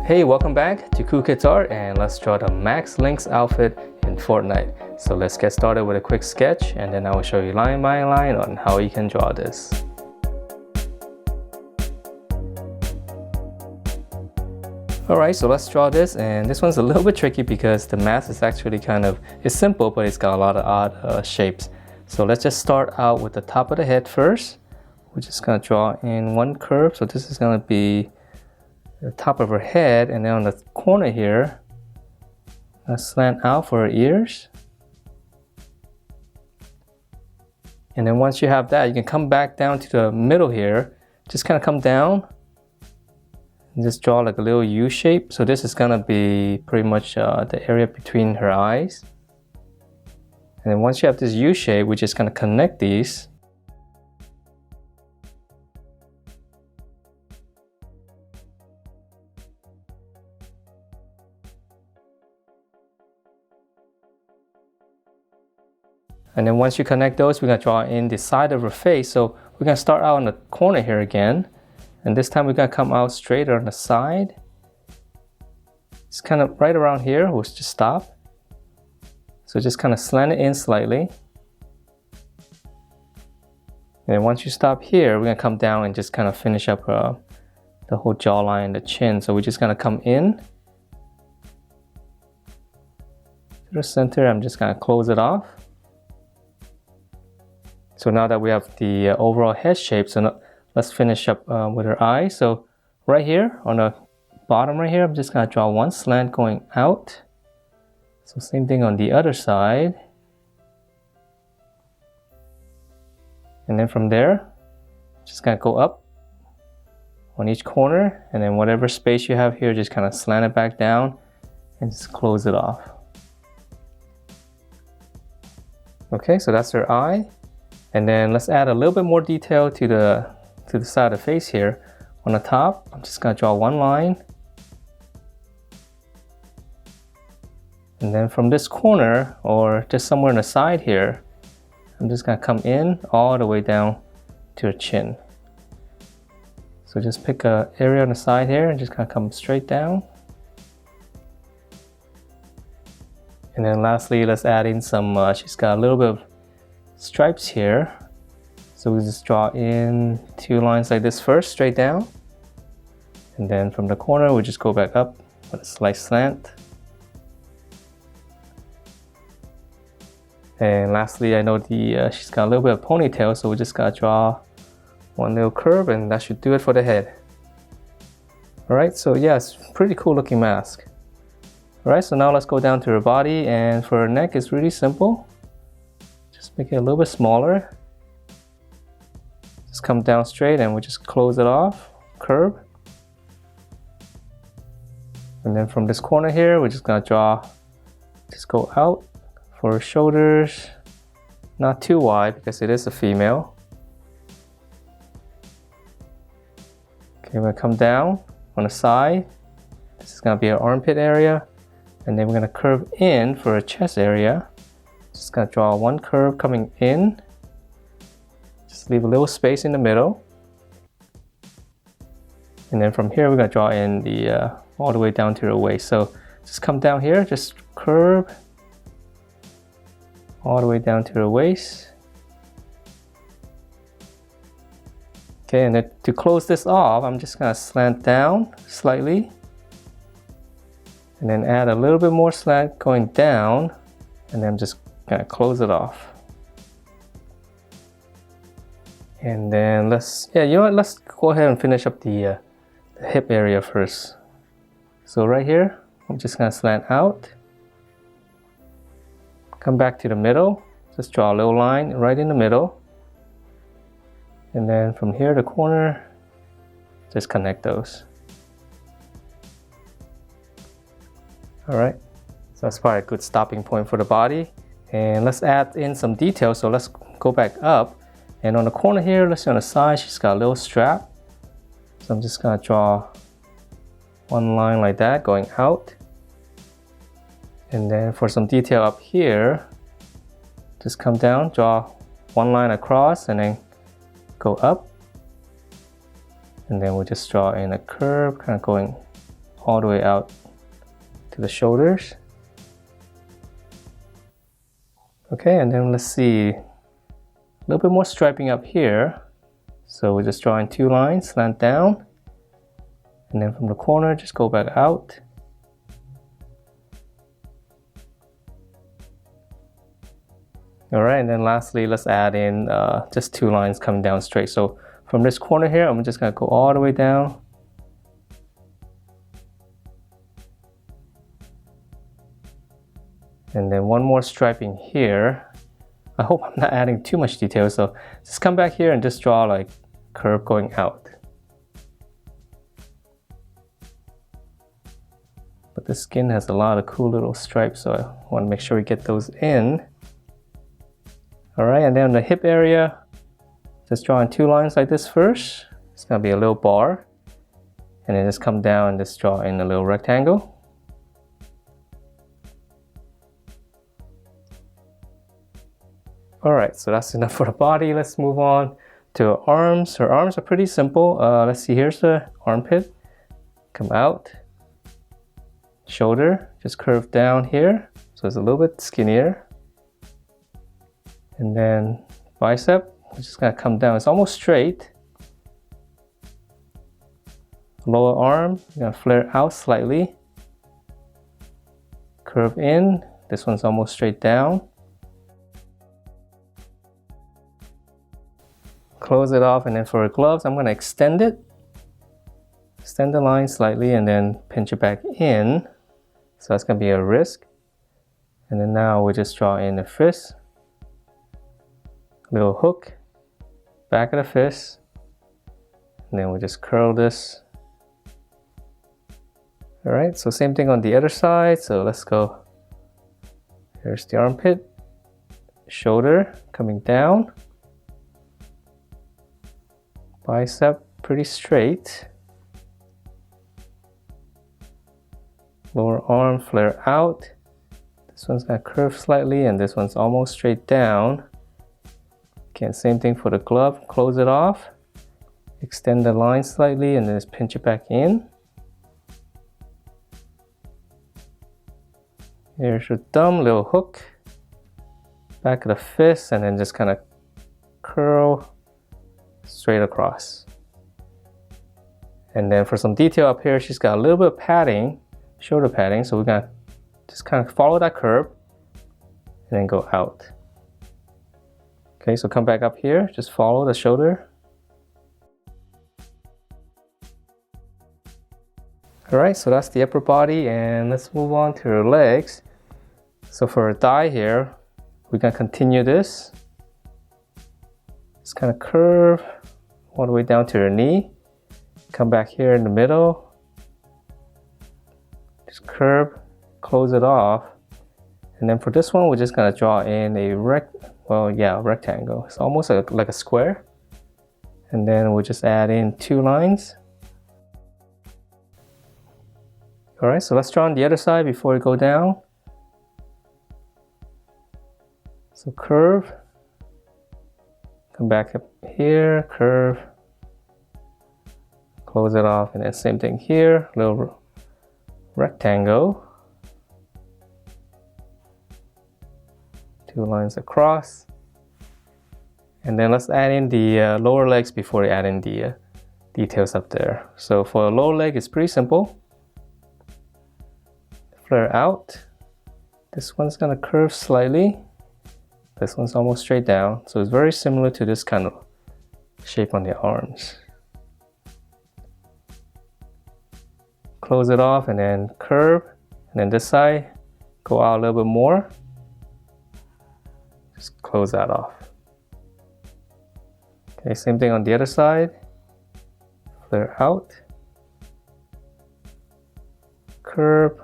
Hey, welcome back to Cool Kids Art, and let's draw the Max Lynx outfit in Fortnite. So let's get started with a quick sketch, and then I will show you line by line on how you can draw this. Alright, so let's draw this, and this one's a little bit tricky because the mask is actually it's simple, but it's got a lot of odd shapes. So let's just start out with the top of the head first. We're just going to draw in one curve, so this is going to be the top of her head, and then on the corner here, a slant out for her ears. And then once you have that, you can come back down to the middle here, just kind of come down and just draw like a little U shape. So this is going to be pretty much the area between her eyes. And then once you have this U shape, we just kind of connect these. And then once you connect those, we're going to draw in the side of her face. So we're going to start out on the corner here again. And this time we're going to come out straight on the side. It's kind of right around here. We'll just stop. So just kind of slant it in slightly. And then once you stop here, we're going to come down and just kind of finish up the whole jawline and the chin. So we're just going to come in to the center. I'm just going to close it off. So now that we have the overall head shape, so let's finish up with her eye. So right here on the bottom right here, I'm just going to draw one slant going out. So same thing on the other side. And then from there, just going to go up on each corner, and then whatever space you have here, just kind of slant it back down and just close it off. Okay, so that's her eye. And then let's add a little bit more detail to the side of the face here. On the top, I'm just going to draw one line. And then from this corner, or just somewhere on the side here, I'm just going to come in all the way down to her chin. So just pick an area on the side here and just kind of come straight down. And then lastly, let's add in some, she's got a little bit of stripes here. So we just draw in two lines like this first, straight down. And then from the corner, we just go back up with a slight slant. And lastly, I know she's got a little bit of ponytail, so we just gotta draw one little curve, and that should do it for the head. Alright, so yeah, it's a pretty cool looking mask. Alright, so now let's go down to her body, and for her neck, it's really simple. Just make it a little bit smaller. Just come down straight and we just close it off, curve. And then from this corner here, we're just gonna just go out for her shoulders. Not too wide because it is a female. Okay, we're gonna come down on the side. This is gonna be her armpit area. And then we're gonna curve in for her chest area. Just gonna draw one curve coming in. Just leave a little space in the middle. And then from here, we're gonna draw in the all the way down to the waist. So just come down here, just curve all the way down to the waist. Okay, and then to close this off, I'm just gonna slant down slightly. And then add a little bit more slant going down. And then just kind of close it off. And then let's go ahead and finish up the hip area first. So right here, I'm just gonna slant out. Come back to the middle. Just draw a little line right in the middle. And then from here to the corner, just connect those. Alright, so that's probably a good stopping point for the body. And let's add in some detail. So let's go back up. And on the corner here, let's see on the side, she's got a little strap. So I'm just gonna draw one line like that going out. And then for some detail up here, just come down, draw one line across, and then go up. And then we'll just draw in a curve, kind of going all the way out to the shoulders. Okay, and then let's see, a little bit more striping up here. So we're just drawing 2 lines, slant down, and then from the corner, just go back out. All right, and then lastly, let's add in just 2 lines coming down straight. So from this corner here, I'm just gonna go all the way down. And then one more striping here. I hope I'm not adding too much detail, so just come back here and just draw like curve going out. But the skin has a lot of cool little stripes, so I want to make sure we get those in. All right, and then on the hip area, just drawing 2 lines like this first. It's gonna be a little bar, and then just come down and just draw in a little rectangle. All right, so that's enough for the body. Let's move on to her arms. Her arms are pretty simple. Let's see, here's the armpit. Come out. Shoulder, just curve down here. So it's a little bit skinnier. And then bicep, we're just gonna come down. It's almost straight. Lower arm, you're gonna flare out slightly. Curve in. This one's almost straight down. Close it off, and then for her gloves, I'm gonna extend it. Extend the line slightly and then pinch it back in. So that's gonna be a wrist. And then now we just draw in the fist. Little hook, back of the fist. And then we just curl this. All right, so same thing on the other side. So let's go. Here's the armpit, shoulder coming down. Bicep pretty straight. Lower arm flare out. This one's gonna curve slightly, and this one's almost straight down. Again, same thing for the glove. Close it off. Extend the line slightly, and then just pinch it back in. Here's your thumb, little hook. Back of the fist, and then just kind of curl straight across. And then for some detail up here, she's got a little bit of padding, shoulder padding, so we're gonna just kind of follow that curve and then go out. Okay, so come back up here, just follow the shoulder. All right, so that's the upper body, and let's move on to her legs. So for her thigh here, we're gonna continue this. Just kind of curve all the way down to her knee. Come back here in the middle. Just curve, close it off. And then for this one, we're just gonna draw in a rectangle. It's almost like a square. And then we'll just add in 2 lines. All right, so let's draw on the other side before we go down. So curve. Come back up here, curve, close it off, and then same thing here, little rectangle. 2 lines across. And then let's add in the lower legs before we add in the details up there. So for the lower leg, it's pretty simple. Flare out. This one's gonna curve slightly. This one's almost straight down, so it's very similar to this kind of shape on the arms. Close it off and then curve, and then this side, go out a little bit more. Just close that off. Okay, same thing on the other side. Flare out. Curve.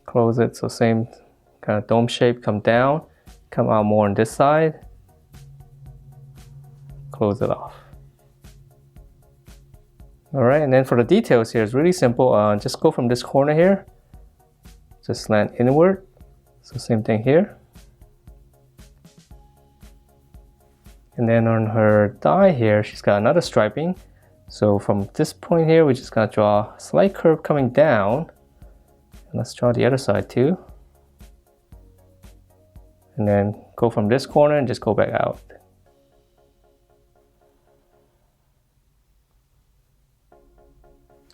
Close it, so same kind of dome shape, come down, come out more on this side, close it off. All right, and then for the details here, it's really simple. Just go from this corner here, just slant inward, so same thing here. And then on her thigh here, she's got another striping. So from this point here, we're just gonna draw a slight curve coming down. And let's draw the other side too. And then go from this corner and just go back out.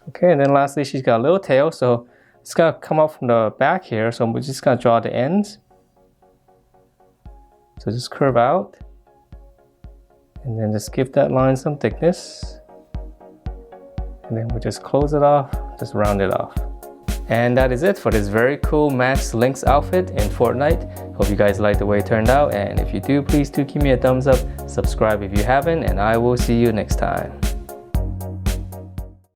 Okay, and then lastly, she's got a little tail, so it's gonna come up from the back here. So we're just gonna draw the ends. So just curve out. And then just give that line some thickness. And then we'll just close it off, just round it off. And that is it for this very cool Max Lynx outfit in Fortnite. Hope you guys like the way it turned out, and if you do, please do give me a thumbs up, subscribe if you haven't, and I will see you next time.